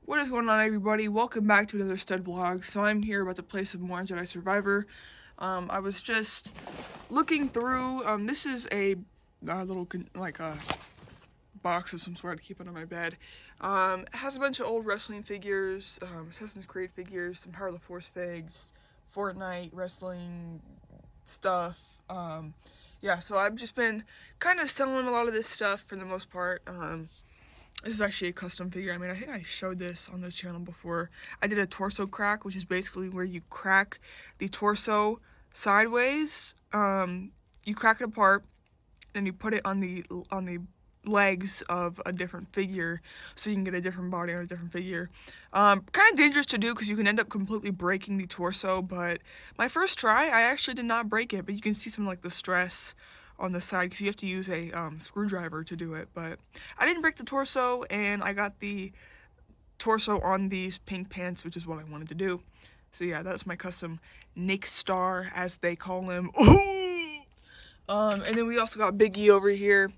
What is going on, everybody? Welcome back to another stud vlog. So I'm here about to play some more Jedi Survivor. I was just looking through, this is a little, box of some sort to keep it on my bed. It has a bunch of old wrestling figures, Assassin's Creed figures, some Power of the Force figs, Fortnite wrestling stuff. Yeah, so I've just been kind of selling a lot of this stuff for the most part. This is actually a custom figure. I mean, I think I showed this on this channel before. I did a torso crack, which is basically where you crack the torso sideways. You crack it apart, and you put it on the legs of a different figure, so you can get a different body on a different figure. Kind of dangerous to do because you can end up completely breaking the torso. But my first try, I actually did not break it. But you can see some like the stress on the side because you have to use a screwdriver to do it. But I didn't break the torso, and I got the torso on these pink pants, which is what I wanted to do. So yeah, that's my custom Nick Star, as they call him. And then we also got Big E over here.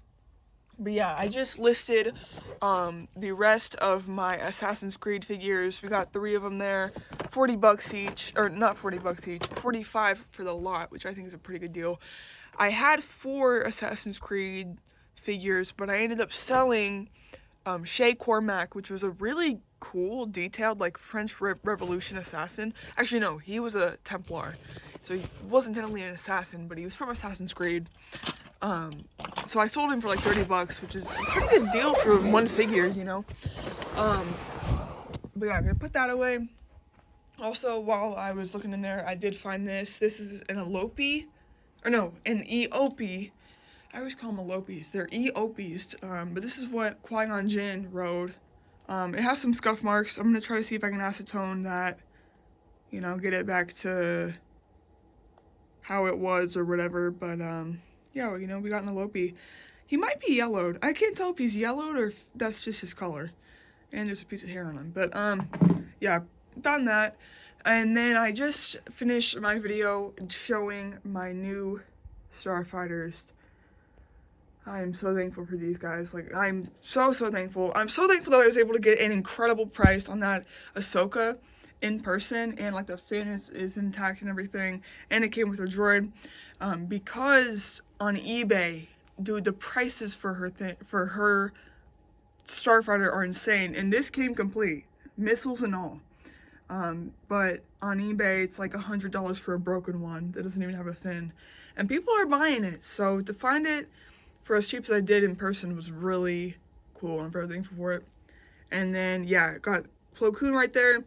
But yeah, I just listed the rest of my Assassin's Creed figures. We got 3 of them there, 40 bucks each, or not 40 bucks each, 45 for the lot, which I think is a pretty good deal. I had 4 Assassin's Creed figures, but I ended up selling Shay Cormac, which was a really cool, detailed, like, French Revolution assassin. Actually, no, he was a Templar, so he wasn't technically an assassin, but he was from Assassin's Creed. So I sold him for like 30 bucks, which is a pretty good deal for one figure, you know. But yeah, I'm gonna put that away. Also, while I was looking in there, I did find this. This is an Elope, or no, an Eope. I always call them Elopes. They're Eopes, but this is what Qui-Gon Jinn rode. It has some scuff marks. I'm gonna try to see if I can acetone that, you know, get it back to how it was or whatever, but, yeah, you know, we got an Elope. He might be yellowed. I can't tell if he's yellowed or if that's just his color. And there's a piece of hair on him. But, yeah, done that. And then I just finished my video showing my new Starfighters. I am so thankful for these guys. Like, I'm so thankful. I'm so thankful that I was able to get an incredible price on that Ahsoka in person, and like the fin is intact and everything, and it came with a droid. Because on eBay, dude, the prices for her Starfighter are insane, and this came complete, missiles and all. But on eBay, it's like $100 for a broken one that doesn't even have a fin, and people are buying it. So to find it for as cheap as I did in person was really cool. I'm very thankful for it. And then yeah, got Plo Koon right there.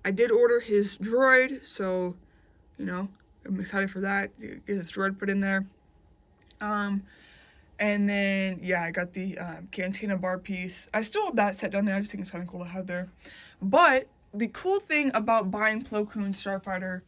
I did order his droid, so you know, I'm excited for that. Get his droid put in there. And then yeah, I got the Cantina bar piece. I still have that set down there. I just think it's kind of cool to have there. But the cool thing about buying Plo Koon Starfighter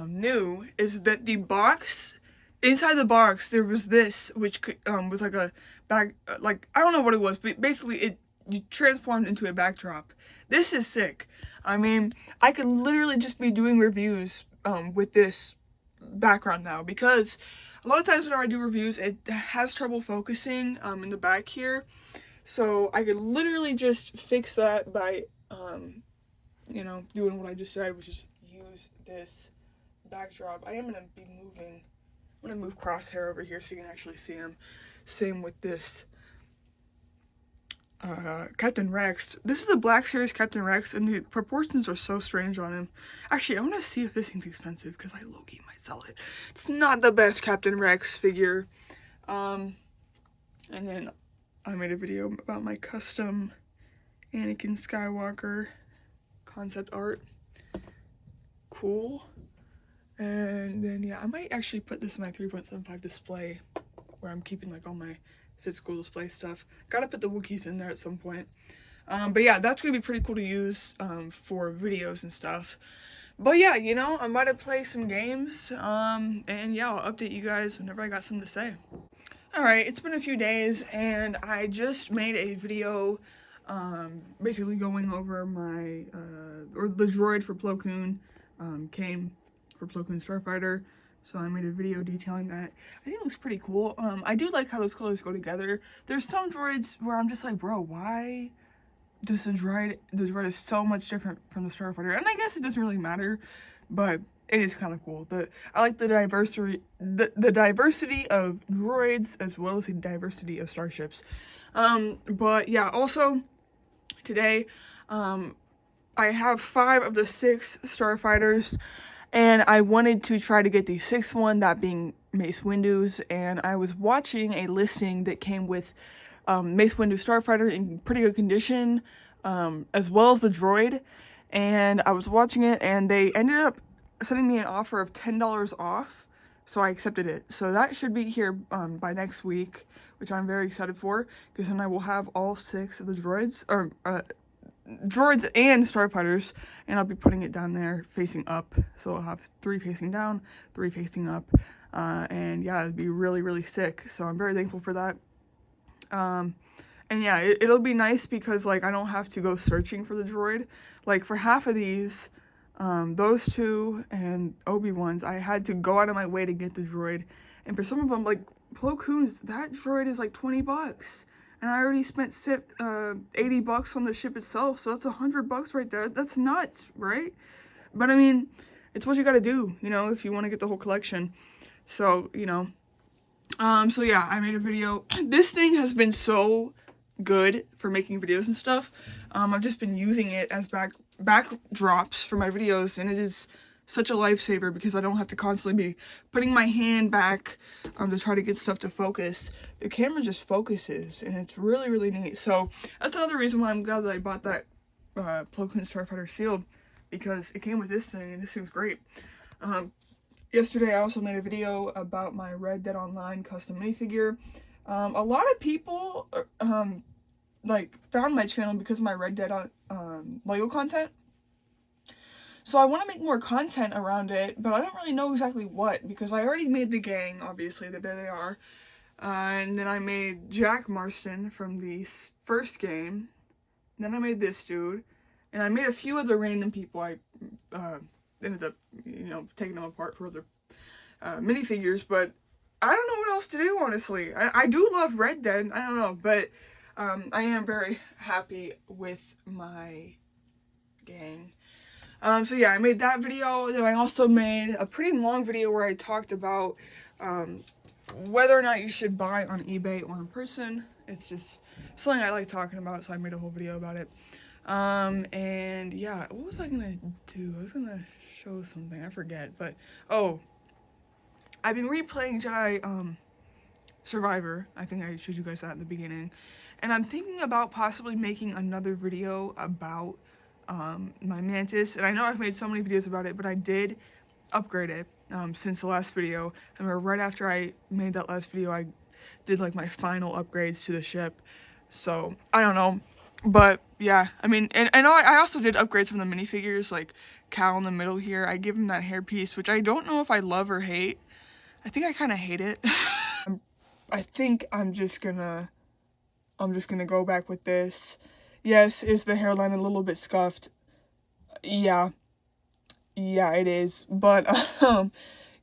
new is that the box, inside the box, there was this, which was like a bag, like, I don't know what it was, but basically you transformed into a backdrop. This is sick. I mean, I could literally just be doing reviews with this background now, because a lot of times when I do reviews, it has trouble focusing in the back here. So I could literally just fix that by, you know, doing what I just said, which is use this backdrop. I am going to be moving, I'm going to move Crosshair over here so you can actually see him. Same with this Captain Rex. This is the Black Series Captain Rex, and the proportions are so strange on him. Actually, I want to see if this thing's expensive, because I low-key might sell it. It's not the best Captain Rex figure. And then I made a video about my custom Anakin Skywalker concept art. Cool. And then yeah, I might actually put this in my 3.75 display, where I'm keeping like all my physical display stuff. Gotta put the Wookiees in there at some point. But yeah, that's gonna be pretty cool to use for videos and stuff. But yeah, you know, I might have played some games, and yeah, I'll update you guys whenever I got something to say. Alright, it's been a few days, and I just made a video basically going over my, or the droid for Plo Koon came for Plo Koon Starfighter. So I made a video detailing that. I think it looks pretty cool. I do like how those colors go together. There's some droids where I'm just like, bro, why just the droid is so much different from the Starfighter, and I guess it doesn't really matter, but it is kind of cool. I like the diversity of droids as well as the diversity of starships. But yeah, also today, I have 5 of the 6 starfighters, and I wanted to try to get the 6th one, that being Mace Windu's, and I was watching a listing that came with Mace Windu Starfighter in pretty good condition, as well as the droid, and I was watching it, and they ended up sending me an offer of $10 off, so I accepted it. So that should be here by next week, which I'm very excited for, because then I will have all 6 of the droids, or droids and starfighters, and I'll be putting it down there facing up, so I'll have 3 facing down, 3 facing up, and yeah, it'd be really, really sick, so I'm very thankful for that. And yeah, it'll be nice because, like, I don't have to go searching for the droid. Like, for half of these, those 2 and Obi-Wan's, I had to go out of my way to get the droid, and for some of them, like Plo Koon's, that droid is like $20, and I already spent $80 on the ship itself, so that's $100 right there. That's nuts, right? But I mean, it's what you gotta do, you know, if you want to get the whole collection. So, you know, so yeah, I made a video. This thing has been so good for making videos and stuff. I've just been using it as backdrops for my videos, and it is such a lifesaver because I don't have to constantly be putting my hand back to try to get stuff to focus. The camera just focuses, and it's really, really neat. So that's another reason why I'm glad that I bought that Plo Koon Starfighter sealed, because it came with this thing, and this thing's great. Yesterday I also made a video about my Red Dead Online custom minifigure. A lot of people like found my channel because of my Red Dead Lego content. So I want to make more content around it, but I don't really know exactly what, because I already made the gang, obviously, there they are. And then I made Jack Marston from the first game. Then I made this dude. And I made a few other random people. I ended up, you know, taking them apart for other minifigures, but I don't know what else to do, honestly. I do love Red Dead, I don't know, but I am very happy with my gang. So yeah, I made that video. Then I also made a pretty long video where I talked about whether or not you should buy on eBay or in person. It's just something I like talking about, so I made a whole video about it. And yeah, what was I gonna do? I was gonna show something, I forget, but oh, I've been replaying Jedi Survivor. I think I showed you guys that in the beginning, and I'm thinking about possibly making another video about my Mantis. And I know I've made so many videos about it, but I did upgrade it since the last video. I remember right after I made that last video, I did like my final upgrades to the ship. So I don't know, but yeah, I mean, and I also did upgrades from the minifigures, like Cal in the middle here. I give him that hairpiece, which I don't know if I love or hate. I think I kind of hate it. I think I'm just gonna go back with this. Yes, is the hairline a little bit scuffed? Yeah, it is, but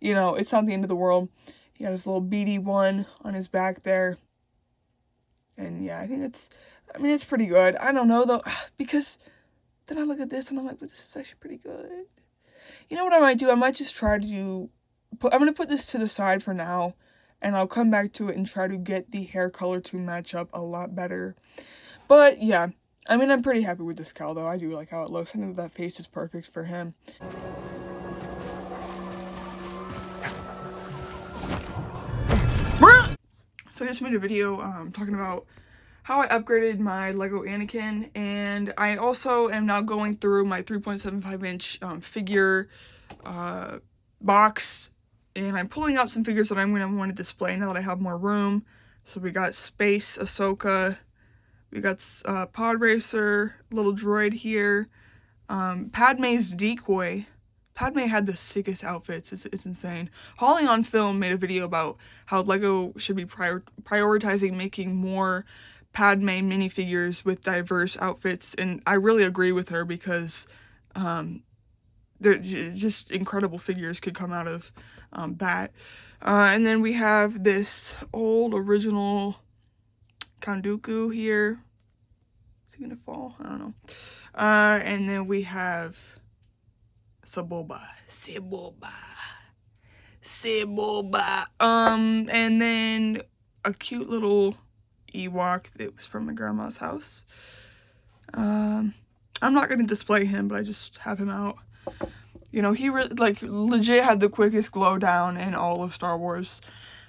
you know, it's not the end of the world. He got his little beady one on his back there, and yeah, I think it's pretty good. I don't know though, because then I look at this and I'm like, but this is actually pretty good. You know what I might do? I might just try to I'm gonna put this to the side for now, and I'll come back to it and try to get the hair color to match up a lot better. But yeah, I mean, I'm pretty happy with this Cal though. I do like how it looks. I think that face is perfect for him. So I just made a video talking about how I upgraded my Lego Anakin, and I also am now going through my 3.75-inch figure box, and I'm pulling out some figures that I'm going to want to display now that I have more room. So we got Space Ahsoka, we got Pod Racer, little droid here, Padme's decoy. Padme had the sickest outfits, it's insane. Holly on Film made a video about how Lego should be prioritizing making more Padme minifigures with diverse outfits, and I really agree with her, because they're just incredible figures could come out of that. And then we have this old original Count Dooku here. Is he gonna fall? I don't know. And then we have Saboba. And then a cute little Ewok that was from my grandma's house. I'm not gonna display him, but I just have him out. You know, he like legit had the quickest glow down in all of Star Wars.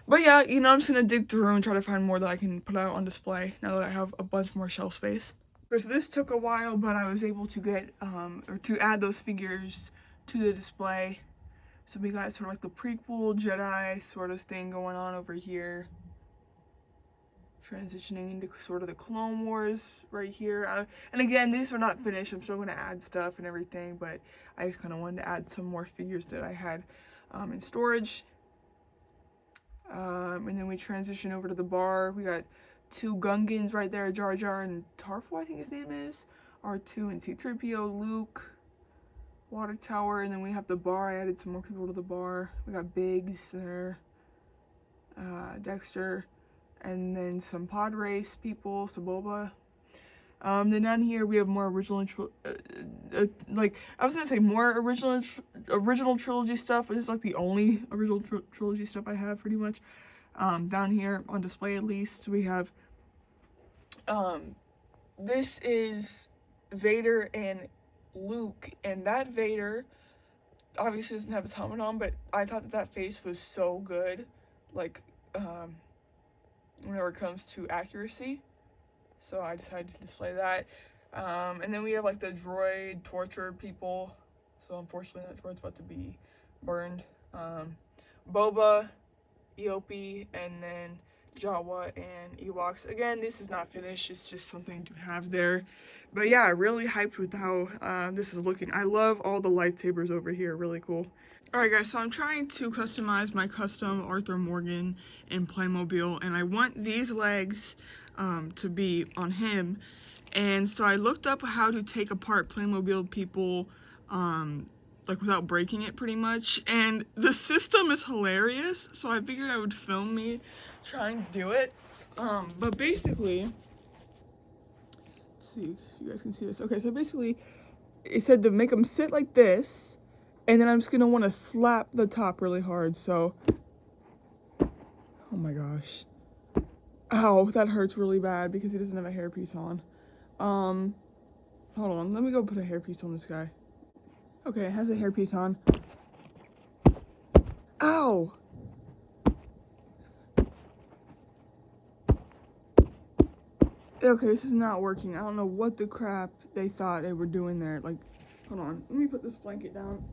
But yeah, you know, I'm just gonna dig through and try to find more that I can put out on display now that I have a bunch more shelf space. So this took a while, but I was able to get, or to add those figures to the display. So we got sort of like the prequel Jedi sort of thing going on over here. Transitioning into sort of the Clone Wars right here. And again, these are not finished. I'm still going to add stuff and everything, but I just kind of wanted to add some more figures that I had in storage. And then we transition over to the bar. We got two Gungans right there, Jar Jar and Tarful, I think his name is. R2 and C-3PO, Luke, Water Tower, and then we have the bar. I added some more people to the bar. We got Biggs there, Dexter, and then some pod race people, Saboba. Then down here we have more original, like I was gonna say more original trilogy stuff, but this is like the only original trilogy stuff I have pretty much. Down here on display at least we have, this is Vader and Luke, and that Vader obviously doesn't have his helmet on, but I thought that face was so good, like, whenever it comes to accuracy, so I decided to display that. And then we have like the droid torture people, so unfortunately that droid's about to be burned. Boba, Eopie, and then Jawa and Ewoks. Again, this is not finished, it's just something to have there. But yeah, really hyped with how this is looking. I love all the lightsabers over here, really cool. Alright guys, so I'm trying to customize my custom Arthur Morgan in Playmobil, and I want these legs to be on him. And so I looked up how to take apart Playmobil people like without breaking it pretty much, and the system is hilarious, so I figured I would film me trying to do it. But basically, let's see if you guys can see this. Okay, so basically it said to make them sit like this, and then I'm just gonna want to slap the top really hard. So, oh my gosh, ow, that hurts really bad because he doesn't have a hairpiece on. Hold on, let me go put a hairpiece on this guy. Okay, it has a hairpiece on. Ow! Okay, this is not working. I don't know what the crap they thought they were doing there. Like, hold on, let me put this blanket down.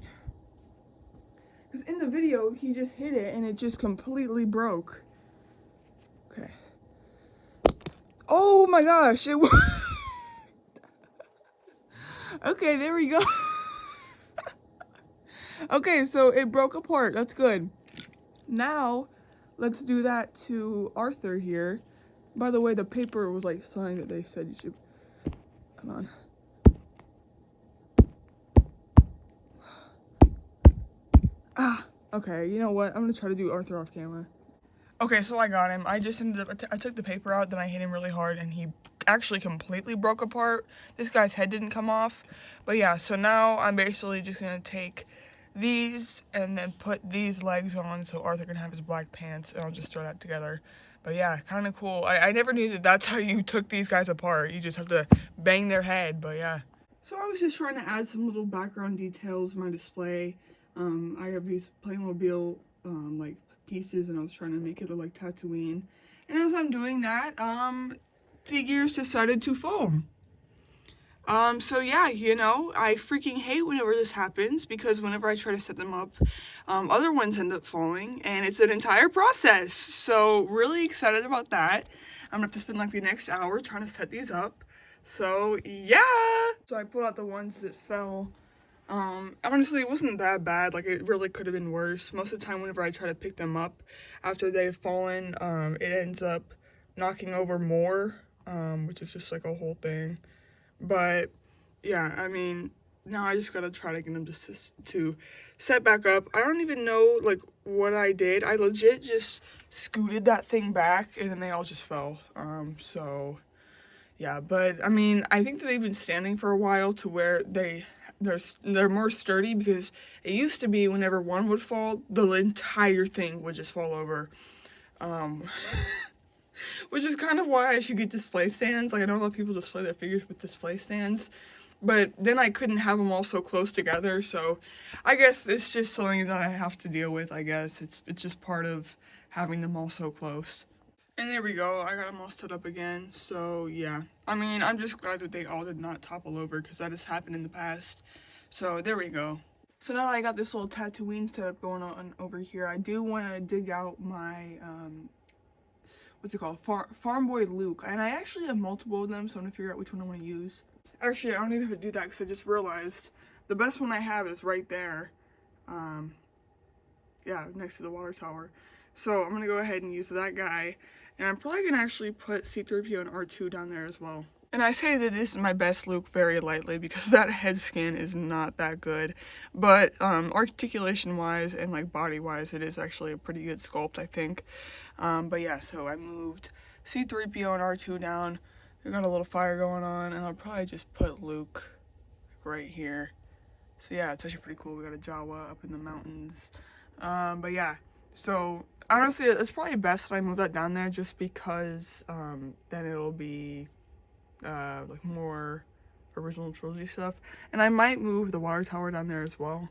Because in the video, he just hit it and it just completely broke. Okay. Oh my gosh, it worked! Okay, there we go. Okay, so it broke apart. That's good. Now, let's do that to Arthur here. By the way, the paper was like sign that they said you should. Come on. Ah, okay. You know what? I'm gonna try to do Arthur off camera. Okay, so I got him. I just ended up, I took the paper out, then I hit him really hard, and he actually completely broke apart. This guy's head didn't come off. But yeah, so now I'm basically just gonna take these and then put these legs on so Arthur can have his black pants, and I'll just throw that together. But yeah, kind of cool. I never knew that that's how you took these guys apart. You just have to bang their head, but yeah. So I was just trying to add some little background details in my display. I have these Playmobil like pieces, and I was trying to make it look like Tatooine. And as I'm doing that, figures decided to fall. So yeah, you know, I freaking hate whenever this happens, because whenever I try to set them up, other ones end up falling, and it's an entire process. So really excited about that. I'm gonna have to spend like the next hour trying to set these up. So yeah. So I pulled out the ones that fell. Honestly, it wasn't that bad. Like, it really could have been worse. Most of the time, whenever I try to pick them up after they've fallen, it ends up knocking over more, which is just like a whole thing. But yeah, I mean, now I just gotta try to get them to set back up. I don't even know like what I did. I legit just scooted that thing back, and then they all just fell. So Yeah, but I mean, I think that they've been standing for a while to where they're more sturdy, because it used to be whenever one would fall, the entire thing would just fall over. Um, which is kind of why I should get display stands. Like, I know a lot of people display their figures with display stands, but then I couldn't have them all so close together, so I guess it's just something that I have to deal with, I guess. It's just part of having them all so close. And there we go, I got them all set up again, so yeah. I mean, I'm just glad that they all did not topple over, because that has happened in the past. So there we go. So now that I got this little Tatooine setup going on over here, I do want to dig out my, what's it called? Farm Boy Luke. And I actually have multiple of them, so I'm going to figure out which one I want to use. Actually, I don't even have to do that, because I just realized the best one I have is right there. Yeah, next to the water tower. So I'm going to go ahead and use that guy. And I'm probably going to actually put C-3PO and R2 down there as well. And I say that this is my best Luke very lightly, because that head scan is not that good. But articulation-wise and like body-wise, it is actually a pretty good sculpt, I think. But yeah, so I moved C-3PO and R2 down. We got a little fire going on, and I'll probably just put Luke right here. So yeah, it's actually pretty cool. We got a Jawa up in the mountains. But yeah, so honestly, it's probably best that I move that down there, just because then it'll be like more original trilogy stuff. And I might move the water tower down there as well.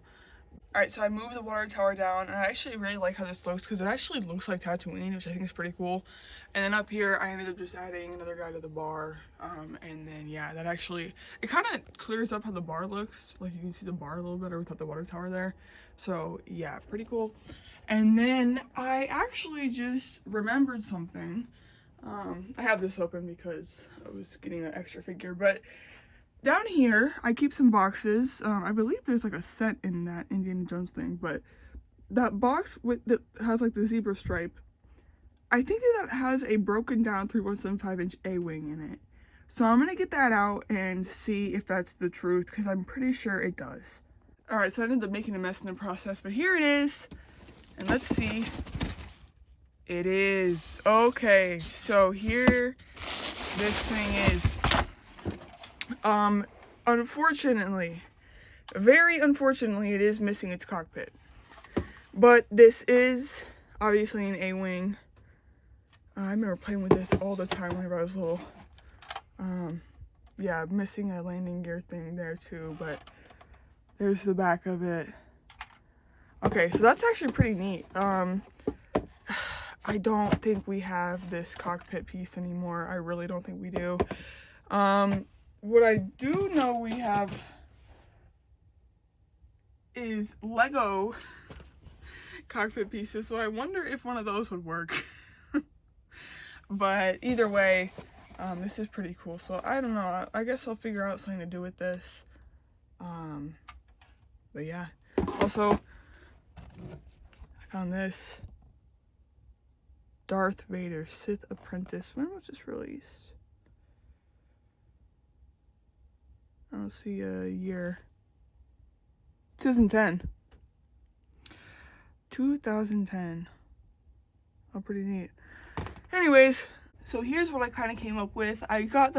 Alright, so I moved the water tower down, and I actually really like how this looks, because it actually looks like Tatooine, which I think is pretty cool. And then up here, I ended up just adding another guy to the bar, and then yeah, that actually, it kind of clears up how the bar looks. Like, you can see the bar a little better without the water tower there. So yeah, pretty cool. And then I actually just remembered something. I have this open because I was getting an extra figure, but down here, I keep some boxes. I believe there's like a set in that Indiana Jones thing, but that box that has like the zebra stripe, I think that has a broken down 3.75-inch A-wing in it. So I'm gonna get that out and see if that's the truth, because I'm pretty sure it does. Alright, so I ended up making a mess in the process, but here it is. And let's see. It is. Okay, so here this thing is. Unfortunately, very unfortunately, it is missing its cockpit. But this is obviously an A-wing. I remember playing with this all the time whenever I was little. Yeah, missing a landing gear thing there too, but there's the back of it. Okay, so that's actually pretty neat. I don't think we have this cockpit piece anymore. I really don't think we do. What I do know we have is Lego cockpit pieces, so I wonder if one of those would work. But either way, this is pretty cool, so I don't know. I guess I'll figure out something to do with this. But yeah. Also, I found this. Darth Vader, Sith Apprentice. When was this released? I don't see a year. 2010. 2010. Oh, pretty neat. Anyways, so here's what I kind of came up with. I got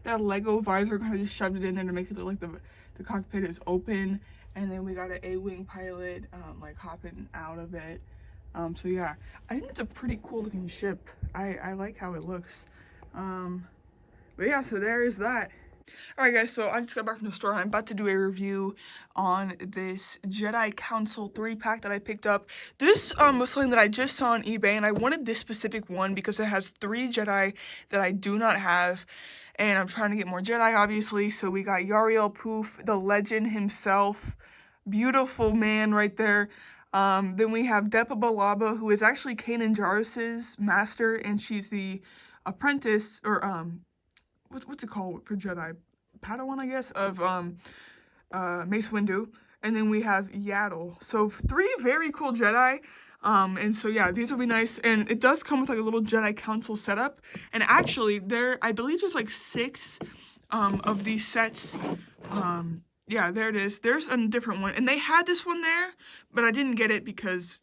that Lego visor, kind of just shoved it in there to make it look like the cockpit is open. And then we got an A-wing pilot, like hopping out of it. So yeah, I think it's a pretty cool looking ship. I like how it looks. But yeah, so there is that. Alright guys, so I just got back from the store. I'm about to do a review on this Jedi Council 3-pack that I picked up. This was something that I just saw on eBay, and I wanted this specific one because it has 3 Jedi that I do not have. And I'm trying to get more Jedi, obviously. So we got Yariel Poof, the legend himself. Beautiful man right there. Then we have Depa Billaba, who is actually Kanan Jarrus's master, and she's the apprentice, or what's it called for Jedi? Padawan, I guess, of Mace Windu. And then we have Yaddle. So 3 very cool Jedi. And so yeah, these will be nice. And it does come with like a little Jedi Council setup. And actually, I believe there's like 6 of these sets. Yeah, there it is. There's a different one. And they had this one there, but I didn't get it because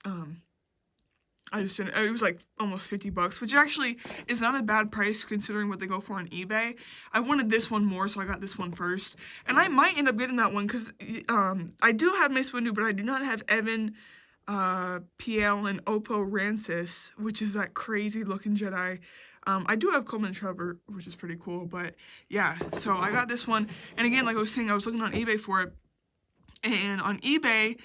I just didn't, it was like almost 50 bucks, which actually is not a bad price considering what they go for on eBay. I wanted this one more, so I got this one first. And I might end up getting that one because I do have Mace Windu, but I do not have Evan, PL, and Oppo Rancis, which is that crazy looking Jedi. I do have Coleman Trevor, which is pretty cool, but yeah, so I got this one. And again, like I was saying, I was looking on eBay for it, and on eBay,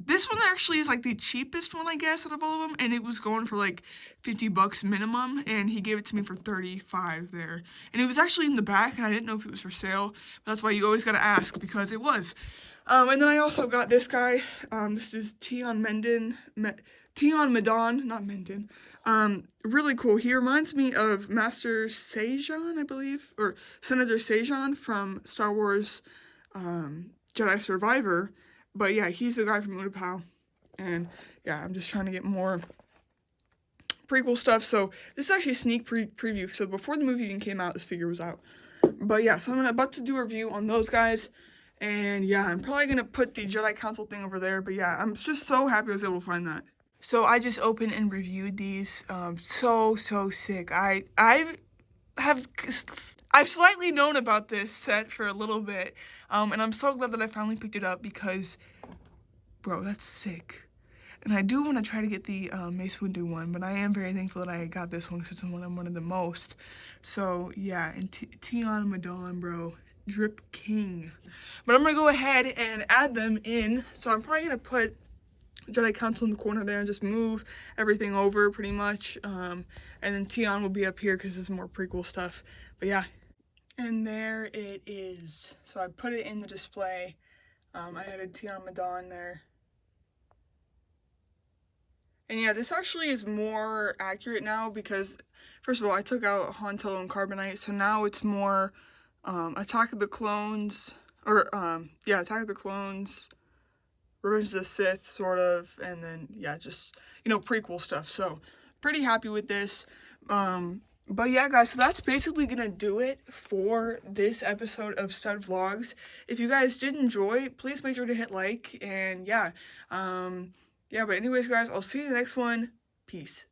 this one actually is like the cheapest one, I guess, out of all of them, and it was going for like 50 bucks minimum, and he gave it to me for 35 there. And it was actually in the back, and I didn't know if it was for sale, but that's why you always gotta ask, because it was. And then I also got this guy. This is Tion Medon, not Mendon. Really cool. He reminds me of Master Sejan, I believe, or Senator Sejan from Star Wars, Jedi Survivor. But yeah, he's the guy from Utapau. And yeah, I'm just trying to get more prequel stuff. So this is actually a sneak preview. So before the movie even came out, this figure was out. But yeah, so I'm about to do a review on those guys. And yeah, I'm probably going to put the Jedi Council thing over there. But yeah, I'm just so happy I was able to find that. So I just opened and reviewed these. So sick. I've slightly known about this set for a little bit, and I'm so glad that I finally picked it up because, bro, that's sick. And I do want to try to get the Mace Windu one, but I am very thankful that I got this one because it's the one I wanted the most. So yeah, and Tion Medon, bro, drip king. But I'm gonna go ahead and add them in. So I'm probably gonna put Jedi Council in the corner there and just move everything over pretty much. And then Tion will be up here because there's more prequel stuff. But yeah. And there it is. So I put it in the display. I added Tion Medon there. And yeah, this actually is more accurate now because, first of all, I took out Honto and Carbonite, so now it's more Attack of the Clones, or Attack of the Clones, Revenge of the Sith, sort of, and then, yeah, just, you know, prequel stuff. So, pretty happy with this. But yeah, guys, so that's basically gonna do it for this episode of Stud Vlogs. If you guys did enjoy, please make sure to hit like, and yeah, but anyways, guys, I'll see you in the next one. Peace.